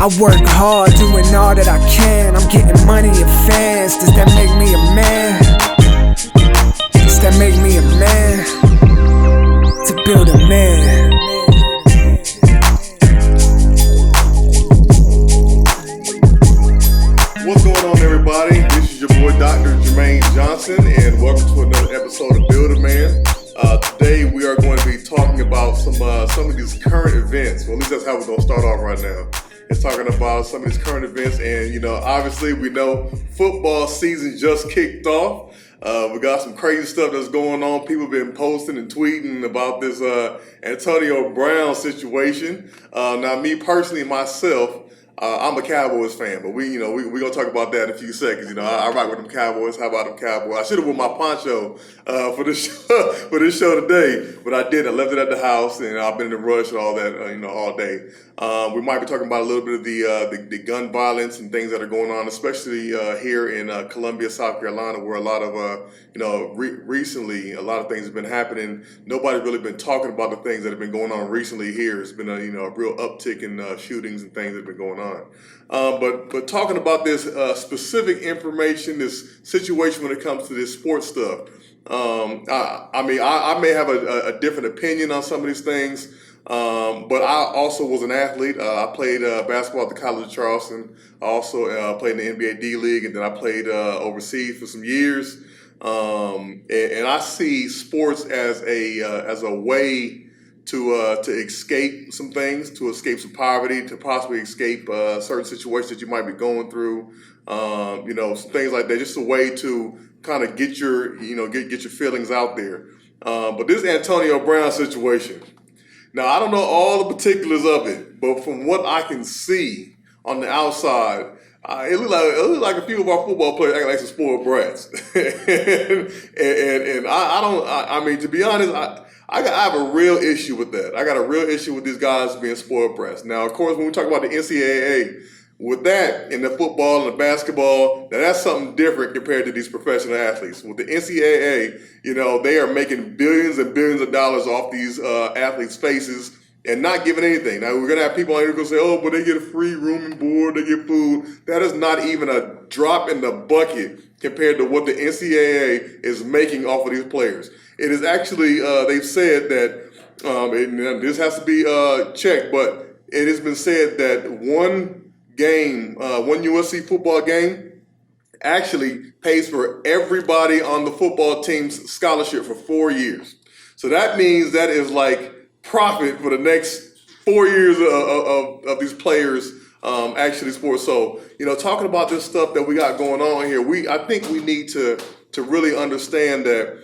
I work hard, doing all that I can. I'm getting money and fans. Does that make me a man? Does that make me a man? To build a man. What's going on, everybody? This is your boy, Dr. Jermaine Johnson, and welcome to another episode of Build a Man. Today, we are going to be talking about some of these current events. Well, at least that's how we're going to start off right now. It's talking about some of these current events, and obviously, we know football season just kicked off. We got some crazy stuff that's going on. People have been posting and tweeting about this Antonio Brown situation. Now, me personally, myself, I'm a Cowboys fan, but we're gonna talk about that in a few seconds. I rock with them Cowboys. How about them Cowboys? I should have worn my poncho for this show today, but I didn't. I left it at the house, and I've been in a rush and all that, all day. We might be talking about a little bit of the gun violence and things that are going on, especially here in Columbia, South Carolina, where a lot of recently a lot of things have been happening. Nobody's really been talking about the things that have been going on recently here. It's been a real uptick in shootings and things that have been going on. But talking about this specific information, this situation when it comes to this sports stuff, I may have a different opinion on some of these things, but I also was an athlete. I played basketball at the College of Charleston. I also played in the NBA D-League, and then I played overseas for some years. And I see sports as a way to escape some things, to escape some poverty, to possibly escape certain situations that you might be going through, some things like that. Just a way to kind of get your feelings out there. But this Antonio Brown situation, now I don't know all the particulars of it, but from what I can see on the outside, it looked like a few of our football players act like some spoiled brats, and I mean, to be honest, I have a real issue with that. I got a real issue with these guys being spoiled brats. Now, of course, when we talk about the NCAA, with that in the football and the basketball, now that's something different compared to these professional athletes. With the NCAA, they are making billions and billions of dollars off these athletes' faces and not giving anything. Now, we're going to have people on here going to say, oh, but they get a free room and board, they get food. That is not even a drop in the bucket compared to what the NCAA is making off of these players. It is actually, they've said that, and this has to be checked, but it has been said that one USC football game actually pays for everybody on the football team's scholarship for 4 years. So that means that is like profit for the next 4 years of these players actually sports. So, talking about this stuff that we got going on here, I think we need to really understand that,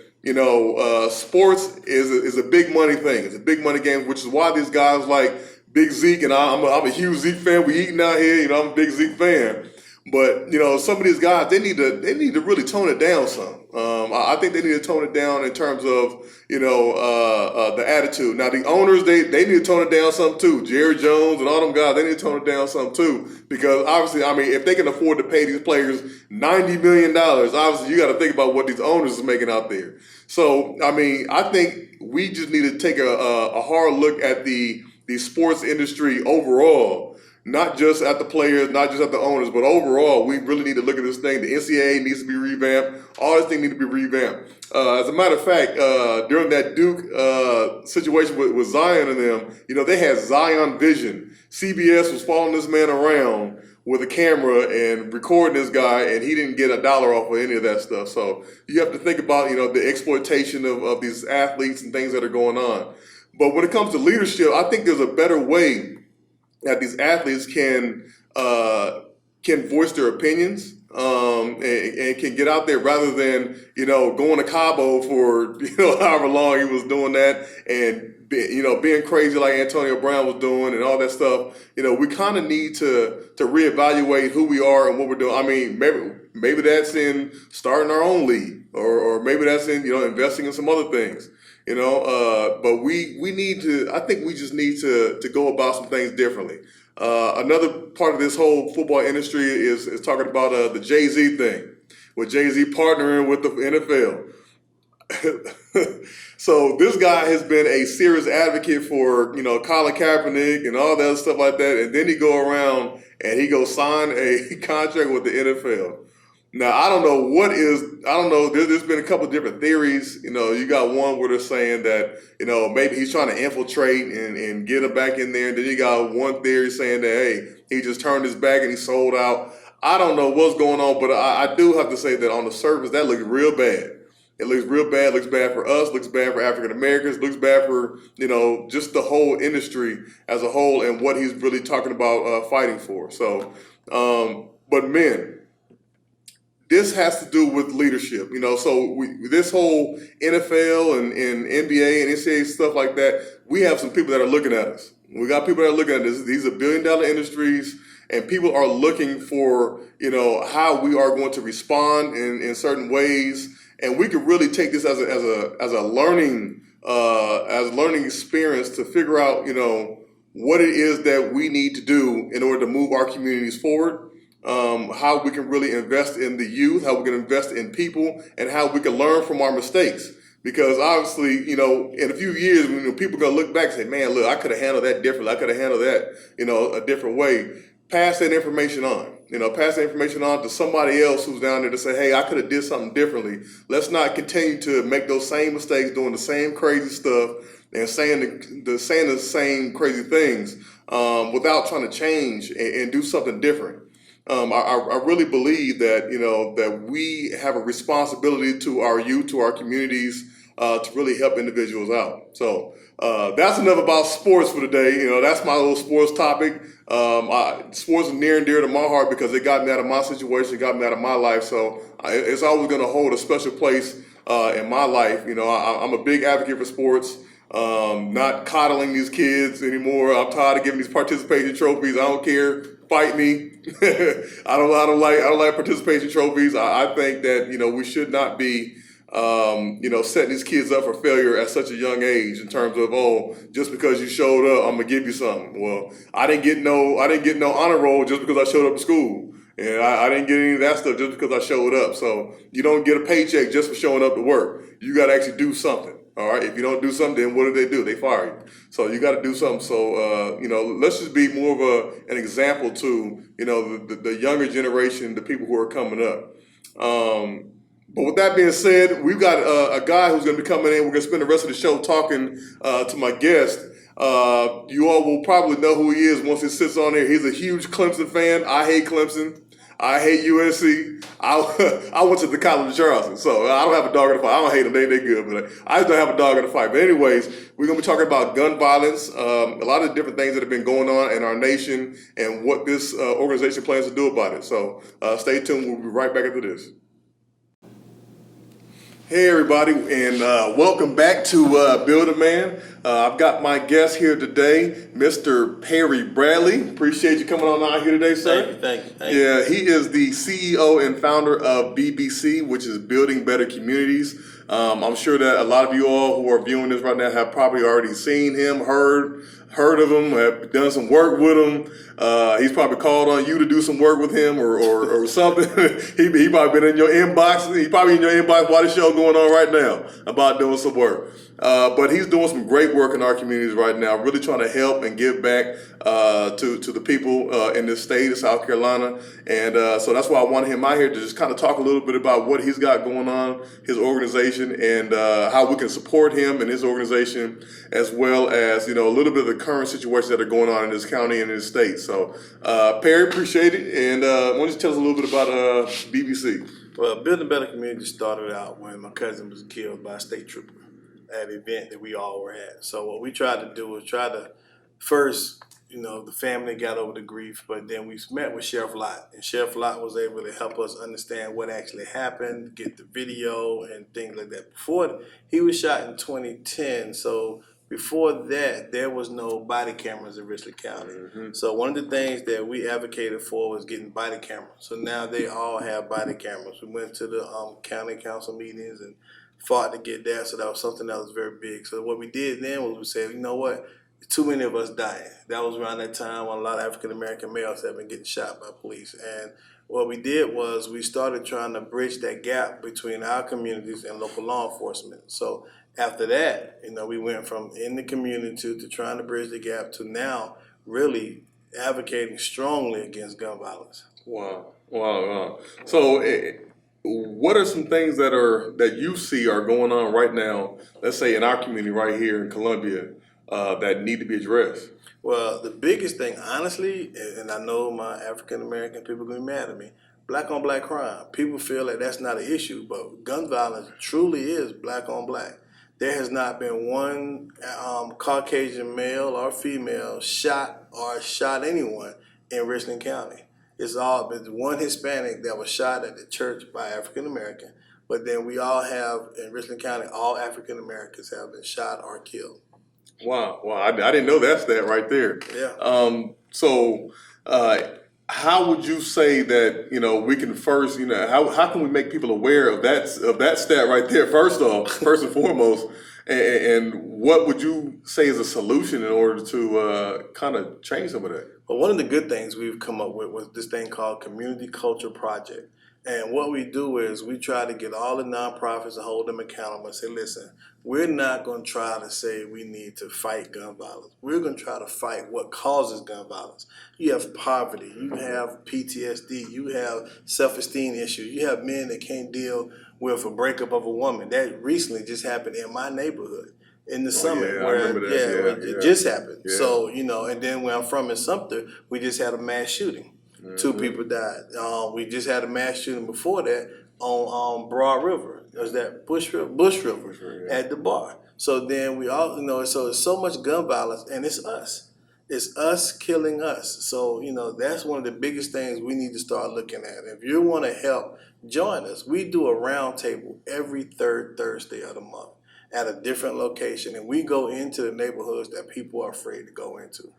sports is a big money thing. It's a big money game, which is why these guys like Big Zeke, and I'm a huge Zeke fan. We eating out here, I'm a big Zeke fan. But some of these guys, they need to really tone it down some. I think they need to tone it down in terms of the attitude. Now the owners, they need to tone it down some too. Jerry Jones and all them guys, they need to tone it down some too. Because obviously, if they can afford to pay these players $90 million, obviously you got to think about what these owners are making out there. So I think we just need to take a hard look at the sports industry overall. Not just at the players, not just at the owners, but overall, we really need to look at this thing. The NCAA needs to be revamped. All this thing needs to be revamped. As a matter of fact, during that Duke situation with Zion and them, they had Zion Vision. CBS was following this man around with a camera and recording this guy, and he didn't get $1 off of any of that stuff. So you have to think about, the exploitation of these athletes and things that are going on. But when it comes to leadership, I think there's a better way that these athletes can voice their opinions and can get out there rather than going to Cabo for however long he was doing that and being crazy like Antonio Brown was doing and all that stuff. We kind of need to reevaluate who we are and what we're doing. Maybe that's in starting our own league, or maybe that's in investing in some other things. But we need to. I think we just need to go about some things differently. Another part of this whole football industry is talking about the Jay-Z thing, with Jay-Z partnering with the NFL. So this guy has been a serious advocate for, Colin Kaepernick and all that other stuff like that. And then he go around and he go sign a contract with the NFL. Now, I don't know. There's been a couple of different theories. You got one where they're saying that, maybe he's trying to infiltrate and get him back in there. And then you got one theory saying that, hey, he just turned his back and he sold out. I don't know what's going on, but I do have to say that on the surface, that looks real bad. It looks real bad, looks bad for us, looks bad for African Americans, looks bad for, just the whole industry as a whole and what he's really talking about fighting for. So, but men, this has to do with leadership, so this whole NFL and NBA and NCAA stuff like that, we have some people that are looking at us. We got people that are looking at us. These are billion-dollar industries, and people are looking for, how we are going to respond in certain ways. And we could really take this as a learning experience to figure out, what it is that we need to do in order to move our communities forward. How we can really invest in the youth, how we can invest in people, and how we can learn from our mistakes. Because obviously, in a few years, people are going to look back and say, man, look, I could have handled that differently. I could have handled that, a different way. Pass that information on. Pass that information on to somebody else who's down there to say, hey, I could have did something differently. Let's not continue to make those same mistakes, doing the same crazy stuff and saying the same crazy things without trying to change and do something different. I really believe that, that we have a responsibility to our youth, to our communities, to really help individuals out. So that's enough about sports for today. That's my little sports topic. Sports is near and dear to my heart because it got me out of my situation, it got me out of my life. So it's always going to hold a special place in my life. I'm a big advocate for sports. Not coddling these kids anymore. I'm tired of giving these participation trophies. I don't care. Fight me. I don't like participation trophies. I think that we should not be setting these kids up for failure at such a young age in terms of, just because you showed up, I'm gonna give you something. Well, I didn't get no honor roll just because I showed up to school. And I didn't get any of that stuff just because I showed up. So you don't get a paycheck just for showing up to work. You got to actually do something. All right. If you don't do something, then what do? They fire you. So you got to do something. So, let's just be more of an example to, the younger generation, the people who are coming up. But with that being said, we've got a guy who's going to be coming in. We're going to spend the rest of the show talking to my guest. You all will probably know who he is once he sits on there. He's a huge Clemson fan. I hate Clemson. I hate USC. I went to the College of Charleston, so I don't have a dog in the fight. I don't hate them. They good, but I just don't have a dog in the fight. But anyways, we're going to be talking about gun violence, a lot of different things that have been going on in our nation and what this organization plans to do about it. So stay tuned. We'll be right back after this. Hey everybody, and welcome back to Build a Man. I've got my guest here today, Mr. Perry Bradley. Appreciate you coming on out here today, sir. Thank you. Yeah, he is the CEO and founder of BBC, which is Building Better Communities. I'm sure that a lot of you all who are viewing this right now have probably already seen him, heard of him, have done some work with him. He's probably called on you to do some work with him or something. he probably been in your inbox. He's probably in your inbox while the show going on right now about doing some work. But he's doing some great work in our communities right now, really trying to help and give back to the people in this state of South Carolina. And so that's why I wanted him out here to just kind of talk a little bit about what he's got going on, his organization, and how we can support him and his organization, as well as, a little bit of the current situations that are going on in this county and in this state. So, Perry, appreciate it. And why don't you tell us a little bit about BBC? Well, Building Better Community started out when my cousin was killed by a state trooper at an event that we all were at. So what we tried to do was try to first, the family got over the grief, but then we met with Sheriff Lott, and Sheriff Lott was able to help us understand what actually happened, get the video and things like that. Before, he was shot in 2010, so before that, there was no body cameras in Richland County. Mm-hmm. So one of the things that we advocated for was getting body cameras. So now they all have body cameras. We went to the county council meetings and fought to get that. So that was something that was very big. So what we did then was we said, you know what? too many of us dying. That was around that time when a lot of African American males had been getting shot by police. And what we did was we started trying to bridge that gap between our communities and local law enforcement. So after that, we went from in the community to trying to bridge the gap to now really advocating strongly against gun violence. Wow. So what are some things that you see are going on right now, let's say in our community right here in Columbia, that need to be addressed? Well, the biggest thing, honestly, and I know my African American people are going to be mad at me, black on black crime. People feel like that's not an issue, but gun violence truly is black on black. There has not been one Caucasian male or female shot anyone in Richland County. It's all been one Hispanic that was shot at the church by African American, but then we all have, in Richland County, all African Americans have been shot or killed. Wow. I didn't know that's that right there. Yeah. So how would you say that, we can first, how can we make people aware of that stat right there, first and foremost, and what would you say is a solution in order to kind of change some of that? Well, one of the good things we've come up with was this thing called Community Culture Project. And what we do is we try to get all the nonprofits and hold them accountable and say, listen, we're not going to try to say we need to fight gun violence. We're going to try to fight what causes gun violence. You have poverty, you have PTSD, you have self-esteem issues, you have men that can't deal with a breakup of a woman. That recently just happened in my neighborhood in the summer. Yeah, I remember that. It just happened. Yeah. So, and then where I'm from in Sumter, we just had a mass shooting. Mm-hmm. 2 people died. We just had a mass shooting before that on Broad River. It was that Bush River yeah. at the bar. So then we all, so it's so much gun violence, and it's us. It's us killing us. So, that's one of the biggest things we need to start looking at. If you want to help, join us. We do a round table every third Thursday of the month at a different location, and we go into the neighborhoods that people are afraid to go into.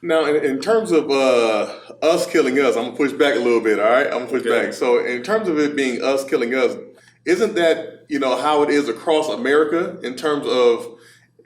Now, in terms of us killing us, I'm going to push back a little bit, all right? I'm going to push back. So in terms of it being us killing us, isn't that, how it is across America in terms of,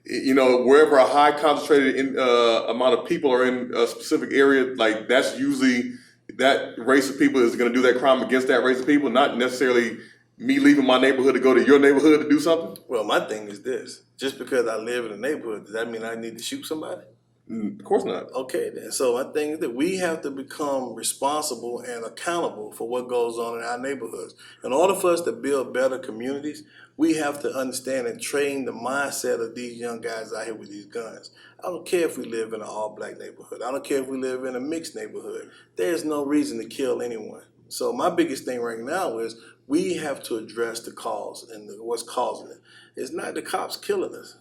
wherever a high concentrated amount of people are in a specific area, like that's usually that race of people is going to do that crime against that race of people, not necessarily me leaving my neighborhood to go to your neighborhood to do something? Well, my thing is this. Just because I live in a neighborhood, does that mean I need to shoot somebody? Of course not. Okay, then. So my thing is that we have to become responsible and accountable for what goes on in our neighborhoods. In order for us to build better communities, we have to understand and train the mindset of these young guys out here with these guns. I don't care if we live in an all-black neighborhood. I don't care if we live in a mixed neighborhood. There's no reason to kill anyone. So my biggest thing right now is we have to address the cause and what's causing it. It's not the cops killing us.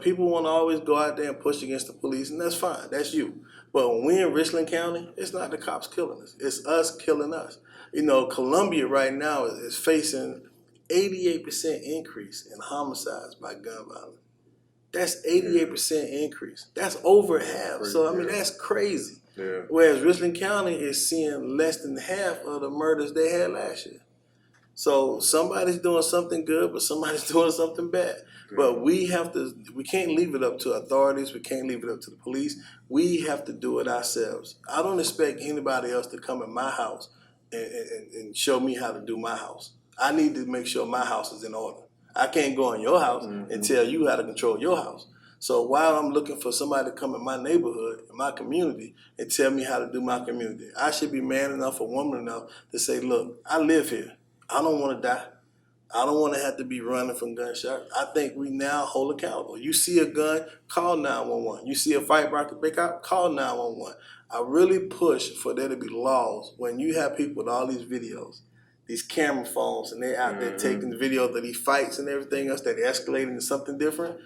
People want to always go out there and push against the police, and that's fine. That's you. But when we're in Richland County, it's not the cops killing us. It's us killing us. Columbia right now is facing 88% increase in homicides by gun violence. That's 88% increase. That's over half. So, that's crazy. Yeah. Whereas Richland County is seeing less than half of the murders they had last year. So somebody's doing something good, but somebody's doing something bad. Yeah. But we can't leave it up to authorities. We can't leave it up to the police. We have to do it ourselves. I don't expect anybody else to come in my house and show me how to do my house. I need to make sure my house is in order. I can't go in your house and tell you how to control your house. So while I'm looking for somebody to come in my neighborhood, in my community, and tell me how to do my community, I should be man enough or woman enough to say, look, I live here. I don't want to die. I don't want to have to be running from gunshots. I think we now hold accountable. You see a gun, call 911. You see a fight break out, call 911. I really push for there to be laws when you have people with all these videos, these camera phones, and they're out there taking the videos of these fights and everything else that escalating to something different.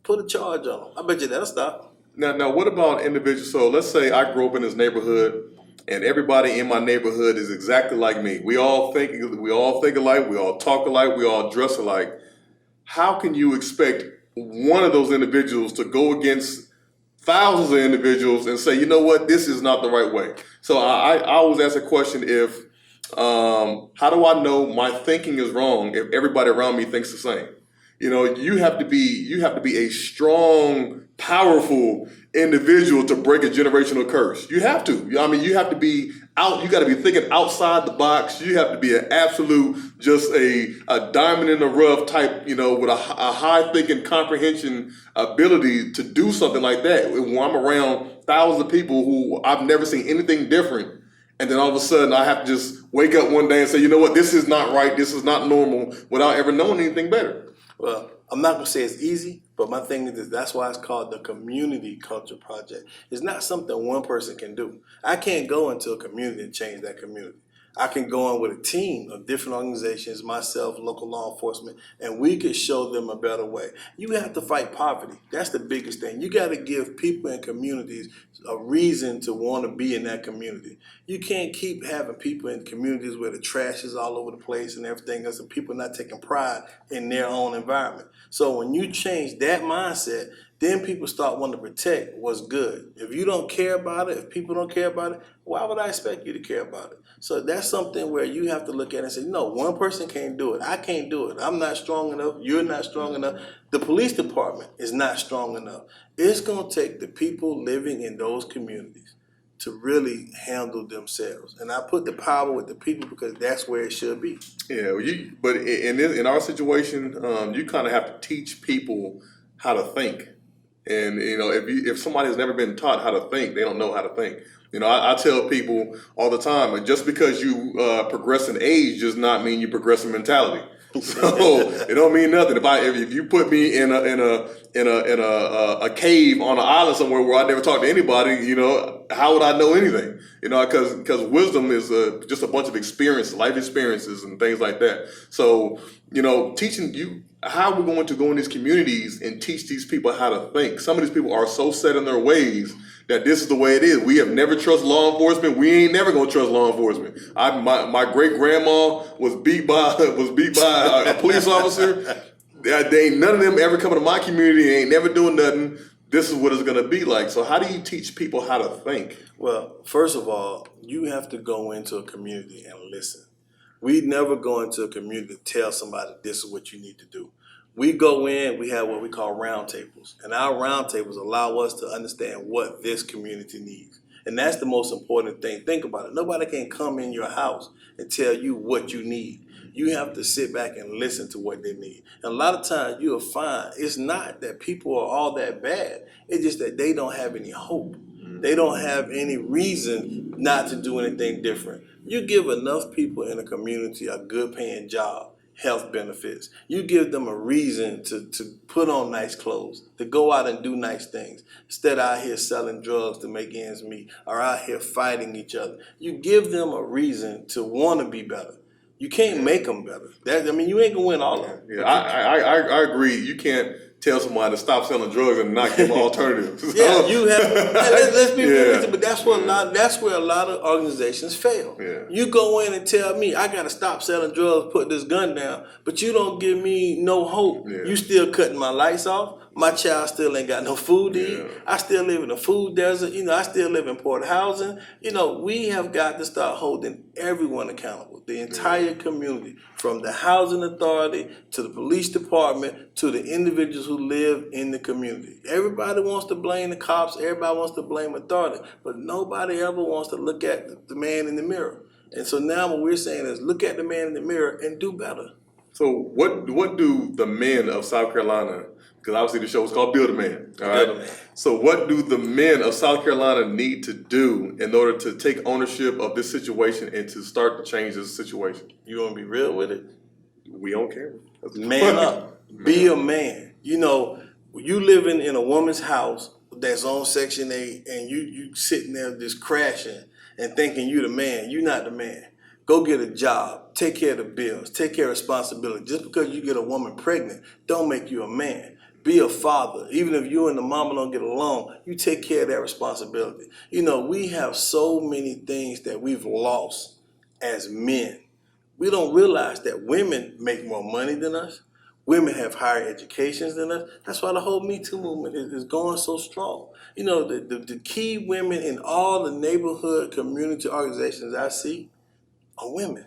Put a charge on them. I bet you that'll stop. Now, what about individuals? So let's say I grew up in this neighborhood, and everybody in my neighborhood is exactly like me. We all think alike. We all talk alike. We all dress alike. How can you expect one of those individuals to go against thousands of individuals and say, you know what, this is not the right way? So I always ask a question: how do I know my thinking is wrong if everybody around me thinks the same? You have to be a strong, powerful individual to break a generational curse. You have to. You have to be out. You got to be thinking outside the box. You have to be an absolute, just a diamond in the rough type. With a high thinking comprehension ability to do something like that. When I'm around thousands of people who I've never seen anything different, and then all of a sudden I have to just wake up one day and say, you know what, this is not right. This is not normal, without ever knowing anything better. Well, I'm not going to say it's easy, but my thing is that's why it's called the Community Culture Project. It's not something one person can do. I can't go into a community and change that community. I can go in with a team of different organizations, myself, local law enforcement, and we could show them a better way. You have to fight poverty. That's the biggest thing. You got to give people in communities a reason to want to be in that community. You can't keep having people in communities where the trash is all over the place and everything else, and people not taking pride in their own environment. So when you change that mindset, then people start wanting to protect what's good. If you don't care about it, if people don't care about it, why would I expect you to care about it? So that's something where you have to look at it and say, no, one person can't do it. I can't do it. I'm not strong enough. You're not strong enough. The police department is not strong enough. It's going to take the people living in those communities to really handle themselves. And I put the power with the people because that's where it should be. Yeah, but in our situation, you kind of have to teach people how to think. And if somebody has never been taught how to think, they don't know how to think. I tell people all the time, just because you progress in age does not mean you progress in mentality. So it don't mean nothing. If you put me in a cave on an island somewhere where I never talked to anybody, how would I know anything? Because wisdom is just a bunch of life experiences and things like that. So teaching you. How are we going to go in these communities and teach these people how to think? Some of these people are so set in their ways that this is the way it is. We have never trusted law enforcement. We ain't never gonna trust law enforcement. My great grandma was beat by a police officer. They ain't none of them ever coming to my community. Ain't never doing nothing. This is what it's gonna be like. So how do you teach people how to think? Well, first of all, you have to go into a community and listen. We never go into a community to tell somebody this is what you need to do. We go in, we have what we call roundtables. And our roundtables allow us to understand what this community needs. And that's the most important thing. Think about it. Nobody can come in your house and tell you what you need. You have to sit back and listen to what they need. And a lot of times you'll find it's not that people are all that bad. It's just that they don't have any hope. They don't have any reason not to do anything different. You give enough people in a community a good paying job, health benefits. You give them a reason to put on nice clothes, to go out and do nice things, instead of out here selling drugs to make ends meet or out here fighting each other. You give them a reason to want to be better. You can't make them better. You ain't gonna win all of them. Yeah, I agree. You can't tell somebody to stop selling drugs and not give them alternatives. Yeah, you have. Let's be realistic, but that's where a lot of organizations fail. Yeah. You go in and tell me I got to stop selling drugs, put this gun down, but you don't give me no hope. Yeah. You still cutting my lights off. My child still ain't got no food to eat. I still live in a food desert. I still live in port housing. We have got to start holding everyone accountable. The entire community, from the housing authority to the police department to the individuals who live in the community. Everybody wants to blame the cops. Everybody wants to blame authority, but nobody ever wants to look at the man in the mirror. And so now what we're saying is look at the man in the mirror and do better. So what do the men of South Carolina, because obviously the show is called Build a Man, all right? Build a Man. So what do the men of South Carolina need to do in order to take ownership of this situation and to start to change this situation? You want to be real with it? We don't care. Man up. Be a man. You living in a woman's house that's on Section 8 and you sitting there just crashing and thinking you the man. You're not the man. Go get a job. Take care of the bills. Take care of responsibility. Just because you get a woman pregnant don't make you a man. Be a father. Even if you and the mama don't get along, you take care of that responsibility. We have so many things that we've lost as men. We don't realize that women make more money than us. Women have higher educations than us. That's why the whole Me Too movement is going so strong. The key women in all the neighborhood community organizations I see are women.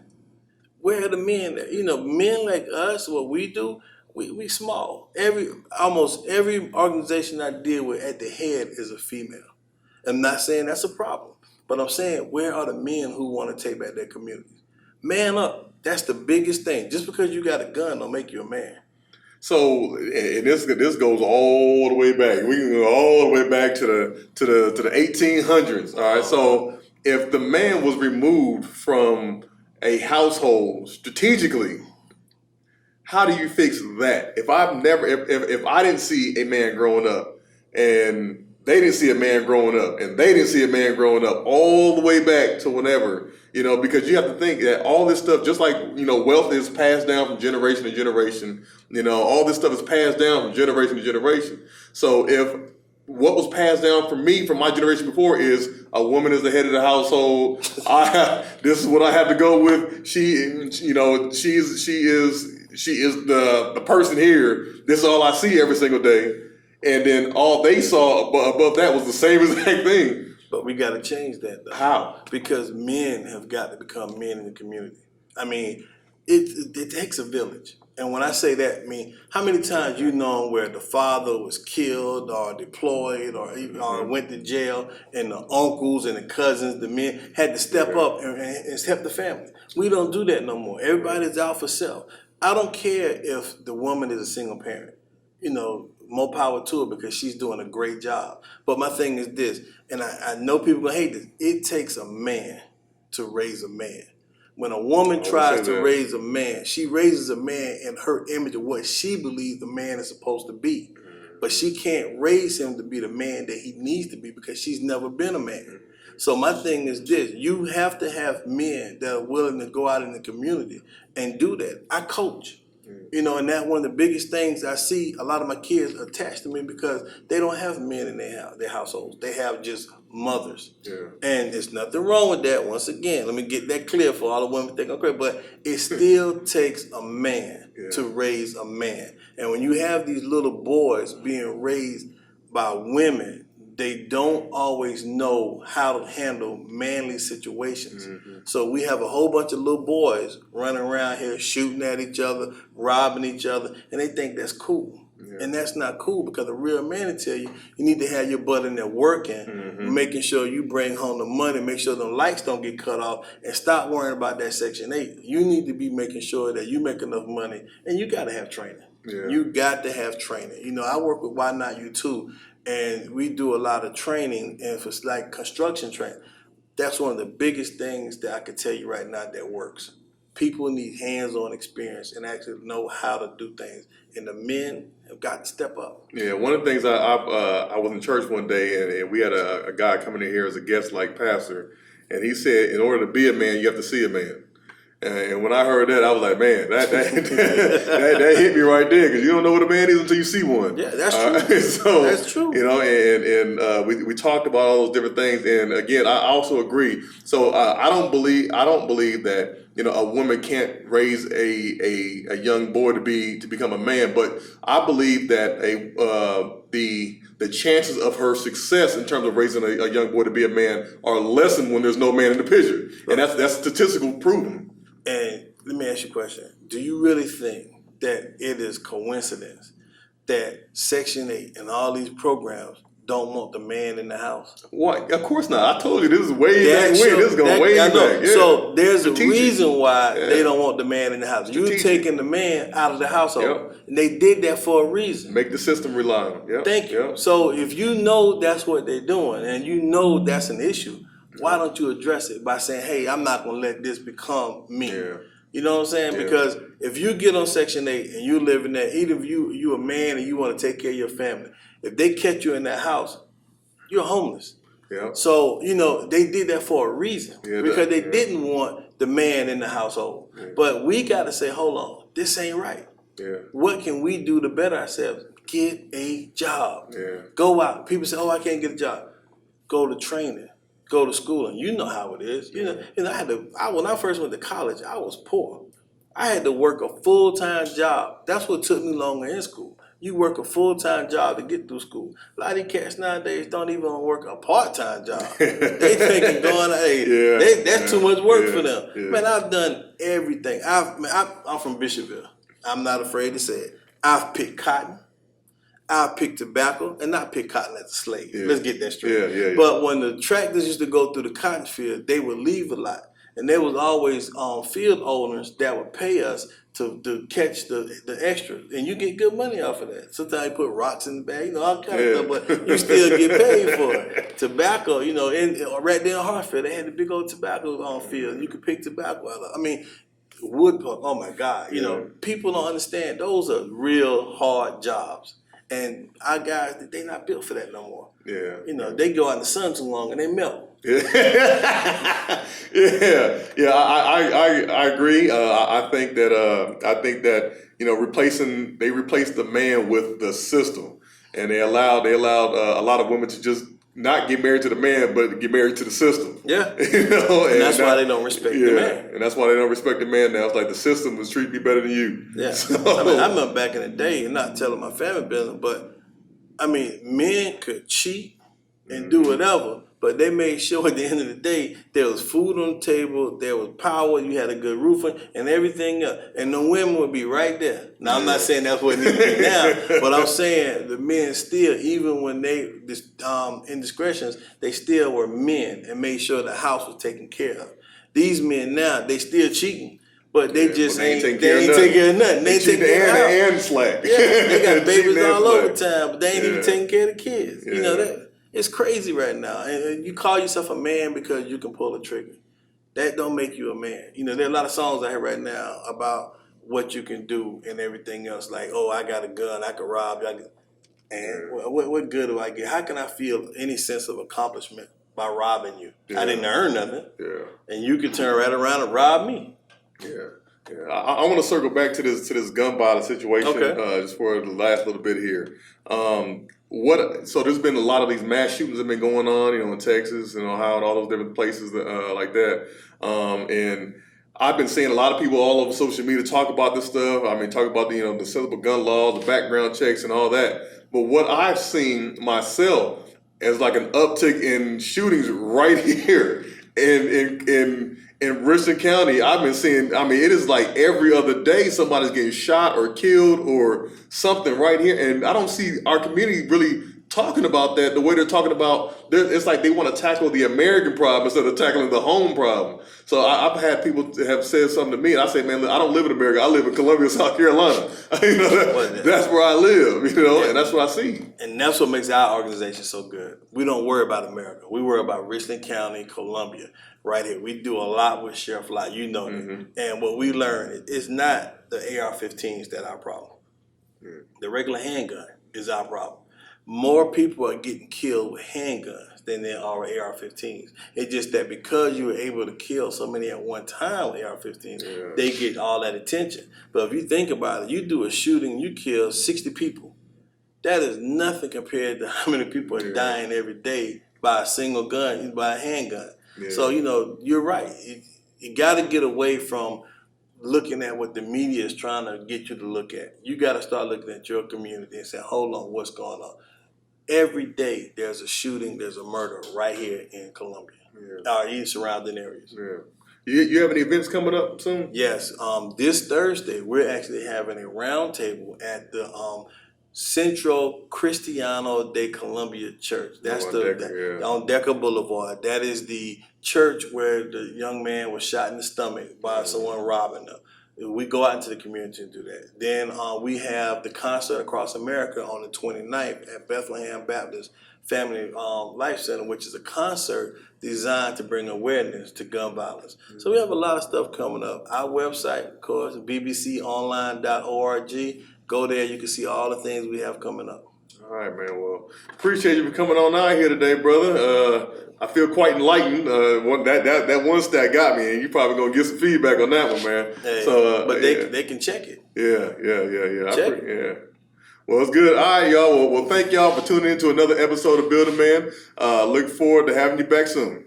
Where are the men that, men like us, what we do, we small. Almost every organization I deal with at the head is a female. I'm not saying that's a problem, but I'm saying where are the men who want to take back their communities? Man up. That's the biggest thing. Just because you got a gun don't make you a man. So, and this goes all the way back. We can go all the way back to the 1800s. All right. So, if the man was removed from a household strategically, how do you fix that? If I didn't see a man growing up, and they didn't see a man growing up, and they didn't see a man growing up, all the way back to whenever, because you have to think that all this stuff, just like, wealth is passed down from generation to generation, all this stuff is passed down from generation to generation. So if what was passed down from me, from my generation before, is a woman is the head of the household, this is what I have to go with. She is the person here. This is all I see every single day. And then all they saw above that was the same exact thing. But we got to change that, though. How? Because men have got to become men in the community. I mean, it takes a village. And when I say that, I mean, how many times you know where the father was killed or deployed or went to jail, and the uncles and the cousins, the men, had to step up and help the family? We don't do that no more. Everybody's out for self. I don't care if the woman is a single parent. More power to her, because she's doing a great job. But my thing is this, and I know people gonna hate this, it takes a man to raise a man. When a woman tries to raise a man, she raises a man in her image of what she believes the man is supposed to be. But she can't raise him to be the man that he needs to be, because she's never been a man. So my thing is this, you have to have men that are willing to go out in the community and do that. I coach. And that's one of the biggest things I see a lot of my kids attached to me, because they don't have men in their households. They have just mothers. Yeah. And there's nothing wrong with that. Once again, let me get that clear for all the women think I'm crazy, but it still takes a man to raise a man. And when you have these little boys being raised by women, they don't always know how to handle manly situations. Mm-hmm. So we have a whole bunch of little boys running around here shooting at each other, robbing each other, and they think that's cool. Yeah. And that's not cool, because a real man will tell you, you need to have your butt in there working, making sure you bring home the money, make sure the lights don't get cut off, and stop worrying about that Section 8. You need to be making sure that you make enough money, and you got to have training. Yeah. You got to have training. I work with Why Not You Too, and we do a lot of training, and for like construction training. That's one of the biggest things that I can tell you right now that works. People need hands-on experience and actually know how to do things, and the men have got to step up. Yeah, one of the things I was in church one day, and we had a guy coming in here as a guest, like pastor, and he said, in order to be a man, you have to see a man. And when I heard that, I was like, man, that hit me right there, because you don't know what a man is until you see one. Yeah, that's true. So, that's true. And we talked about all those different things, and again, I also agree. So I don't believe that a woman can't raise a young boy to become a man, but I believe that the chances of her success in terms of raising a young boy to be a man are lessened when there's no man in the picture, and that's statistical proven. And let me ask you a question. Do you really think that it is coincidence that Section 8 and all these programs don't want the man in the house? What? Of course not. I told you this is way back when. This is going way back. Yeah. So there's a reason why they don't want the man in the house. You're taking the man out of the household. Yep. And they did that for a reason. Make the system rely on him. Yep. Thank you. Yep. So if you know that's what they're doing, and you know that's an issue, why don't you address it by saying, hey, I'm not going to let this become me? Yeah. You know what I'm saying? Yeah. Because if you get on Section 8 and you live in there, even if you a man and you want to take care of your family, if they catch you in that house, you're homeless. Yeah. So, they did that for a reason, because they didn't want the man in the household. Yeah. But we got to say, hold on, this ain't right. Yeah. What can we do to better ourselves? Get a job. Yeah. Go out. People say, oh, I can't get a job. Go to training. Go to school, and you know how it is. When I first went to college, I was poor. I had to work a full-time job. That's what took me longer in school. You work a full-time job to get through school. A lot of these cats nowadays don't even work a part-time job. They thinking that's too much work for them. Yeah. Man, I've done everything. I'm from Bishopville. I'm not afraid to say it. I've picked cotton. I've picked tobacco, and not picked cotton as a slave. Yeah. Let's get that straight. Yeah. But when the tractors used to go through the cotton field, they would leave a lot. And there was always field owners that would pay us to catch the extra. And you get good money off of that. Sometimes you put rocks in the bag, all kind of stuff, but you still get paid for it. Tobacco, right there in Hartfield, they had the big old tobacco field. You could pick tobacco out of. I mean, wood pump, oh my God. People don't understand. Those are real hard jobs. And our guys, they not built for that no more. Yeah. They go out in the sun too long and they melt. Yeah. I agree. I think that they replaced the man with the system, and they allowed a lot of women to just not get married to the man, but get married to the system. Yeah. And that's why they don't respect the man. And that's why they don't respect the man now. It's like the system was treating me better than you. Yeah. So, I remember back in the day, and not telling my family business, but men could cheat and do whatever, but they made sure at the end of the day there was food on the table, there was power, you had a good roof, and everything else. And the women would be right there. Now, I'm not saying that's what it needs to be now, but I'm saying the men still, even when they indiscretions, they still were men and made sure the house was taken care of. These men now, they still cheating. But they just ain't taking care of nothing. They ain't taking care of and slack. Yeah, they got babies all over town, but they ain't even taking care of the kids. Yeah. It's crazy right now. And you call yourself a man because you can pull a trigger. That don't make you a man. There are a lot of songs I hear right now about what you can do and everything else. Like, oh, I got a gun, I can rob you. And what good do I get? How can I feel any sense of accomplishment by robbing you? I didn't earn nothing. Yeah. And you can turn right around and rob me. Yeah. I want to circle back to this gun violence situation just for the last little bit here. So there's been a lot of these mass shootings that have been going on, in Texas and Ohio and all those different places like that. And I've been seeing a lot of people all over social media talk about this stuff. Talk about the sensible gun laws, the background checks, and all that. But what I've seen myself as like an uptick in shootings right here in Richland County, I've been seeing, it is like every other day somebody's getting shot or killed or something right here. And I don't see our community really talking about that the way they're talking about. It's like they want to tackle the American problem instead of tackling the home problem. So I've had people have said something to me, and I say, man, look, I don't live in America. I live in Columbia, South Carolina. That's where I live, and that's what I see. And that's what makes our organization so good. We don't worry about America. We worry about Richland County, Columbia, right here. We do a lot with Sheriff Lott, that. And what we learned is not the AR-15s that are our problem. The regular handgun is our problem. More people are getting killed with handguns than there are with AR-15s. It's just that because you were able to kill so many at one time with AR-15s, they get all that attention. But if you think about it, you do a shooting, you kill 60 people. That is nothing compared to how many people are dying every day by a single gun, by a handgun. Yeah. So, you're right. You got to get away from looking at what the media is trying to get you to look at. You got to start looking at your community and say, hold on, what's going on? Every day there's a shooting, there's a murder right here in Columbia, or in surrounding areas. Yeah. You have any events coming up soon? Yes. This Thursday, we're actually having a roundtable at the Centro Cristiano de Columbia Church. That's on Decker Boulevard. That is the church where the young man was shot in the stomach by someone robbing them. We go out into the community and do that. Then we have the concert across America on the 29th at Bethlehem Baptist Family Life Center, which is a concert designed to bring awareness to gun violence. So we have a lot of stuff coming up. Our website, of course, bbconline.org. Go there, you can see all the things we have coming up. All right, man. Well, appreciate you for coming on out here today, brother. I feel quite enlightened. That one stat got me, and you probably gonna get some feedback on that one, man. Hey, but they can check it. Yeah. Check it. Yeah. Well, it's good. All right, y'all. Well, thank y'all for tuning in to another episode of Build a Man. Look forward to having you back soon.